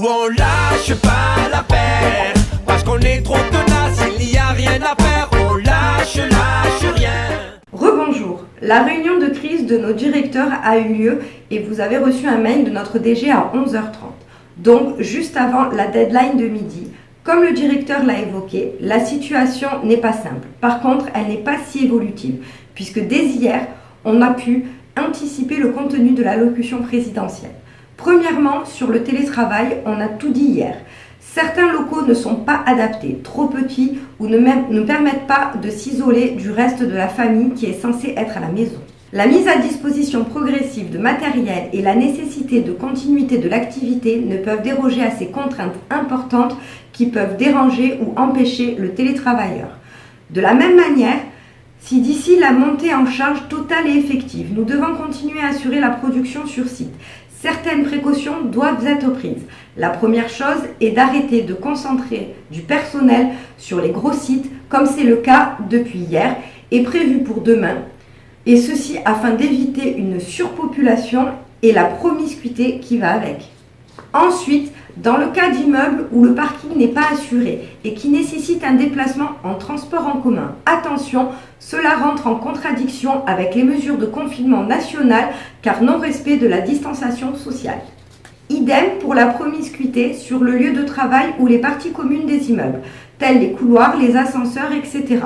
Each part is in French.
on lâche pas la paire, parce qu'on est trop tenace, il n'y a rien à faire, on lâche rien. Rebonjour, la réunion de crise de nos directeurs a eu lieu et vous avez reçu un mail de notre DG à 11h30, donc juste avant la deadline de midi. Comme le directeur l'a évoqué, la situation n'est pas simple. Par contre, elle n'est pas si évolutive, puisque dès hier, on a pu anticiper le contenu de l'allocution présidentielle. Premièrement, sur le télétravail, on a tout dit hier. Certains locaux ne sont pas adaptés, trop petits ou ne permettent pas de s'isoler du reste de la famille qui est censée être à la maison. La mise à disposition progressive de matériel et la nécessité de continuité de l'activité ne peuvent déroger à ces contraintes importantes qui peuvent déranger ou empêcher le télétravailleur. De la même manière, si d'ici la montée en charge totale et effective, nous devons continuer à assurer la production sur site, certaines précautions doivent être prises. La première chose est d'arrêter de concentrer du personnel sur les gros sites, comme c'est le cas depuis hier et prévu pour demain, et ceci afin d'éviter une surpopulation et la promiscuité qui va avec. Ensuite, dans le cas d'immeubles où le parking n'est pas assuré et qui nécessite un déplacement en transport en commun, attention, cela rentre en contradiction avec les mesures de confinement national car non-respect de la distanciation sociale. Idem pour la promiscuité sur le lieu de travail ou les parties communes des immeubles, tels les couloirs, les ascenseurs, etc.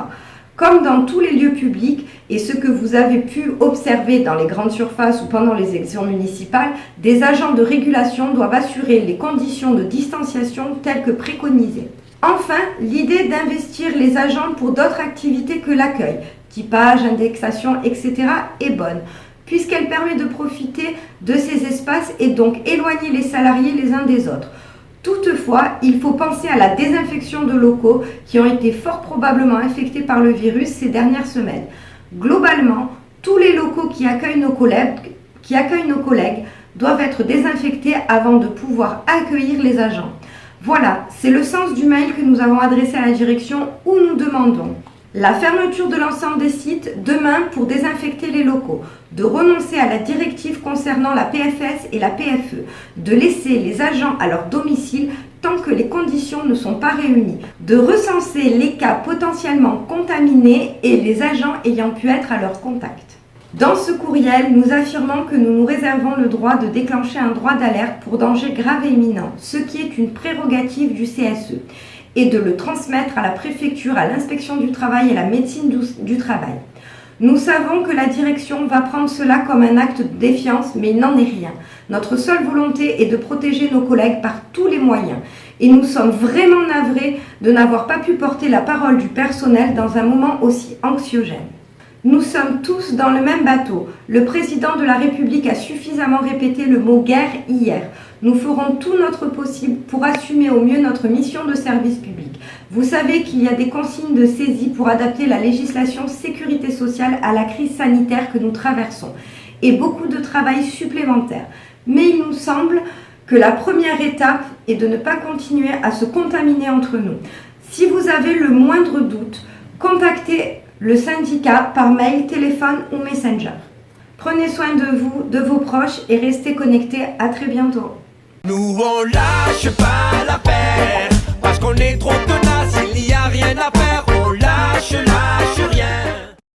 Comme dans tous les lieux publics et ce que vous avez pu observer dans les grandes surfaces ou pendant les élections municipales, des agents de régulation doivent assurer les conditions de distanciation telles que préconisées. Enfin, l'idée d'investir les agents pour d'autres activités que l'accueil, typage, indexation, etc. est bonne, puisqu'elle permet de profiter de ces espaces et donc éloigner les salariés les uns des autres. Toutefois, il faut penser à la désinfection de locaux qui ont été fort probablement infectés par le virus ces dernières semaines. Globalement, tous les locaux qui accueillent nos collègues doivent être désinfectés avant de pouvoir accueillir les agents. Voilà, c'est le sens du mail que nous avons adressé à la direction où nous demandons la fermeture de l'ensemble des sites demain pour désinfecter les locaux, de renoncer à la directive concernant la PFS et la PFE, de laisser les agents à leur domicile tant que les conditions ne sont pas réunies, de recenser les cas potentiellement contaminés et les agents ayant pu être à leur contact. Dans ce courriel, nous affirmons que nous nous réservons le droit de déclencher un droit d'alerte pour danger grave et imminent, ce qui est une prérogative du CSE, et de le transmettre à la préfecture, à l'inspection du travail et à la médecine du travail. Nous savons que la direction va prendre cela comme un acte de défiance, mais il n'en est rien. Notre seule volonté est de protéger nos collègues par tous les moyens. Et nous sommes vraiment navrés de n'avoir pas pu porter la parole du personnel dans un moment aussi anxiogène. Nous sommes tous dans le même bateau. Le président de la République a suffisamment répété le mot guerre hier. Nous ferons tout notre possible pour assumer au mieux notre mission de service public. Vous savez qu'il y a des consignes de saisie pour adapter la législation sécurité sociale à la crise sanitaire que nous traversons et beaucoup de travail supplémentaire. Mais il nous semble que la première étape est de ne pas continuer à se contaminer entre nous. Si vous avez le moindre doute, contactez le syndicat par mail, téléphone ou messenger. Prenez soin de vous, de vos proches et restez connectés. À très bientôt. Nous on lâche pas la paire, parce qu'on est trop tenace, il n'y a rien à faire, on lâche rien.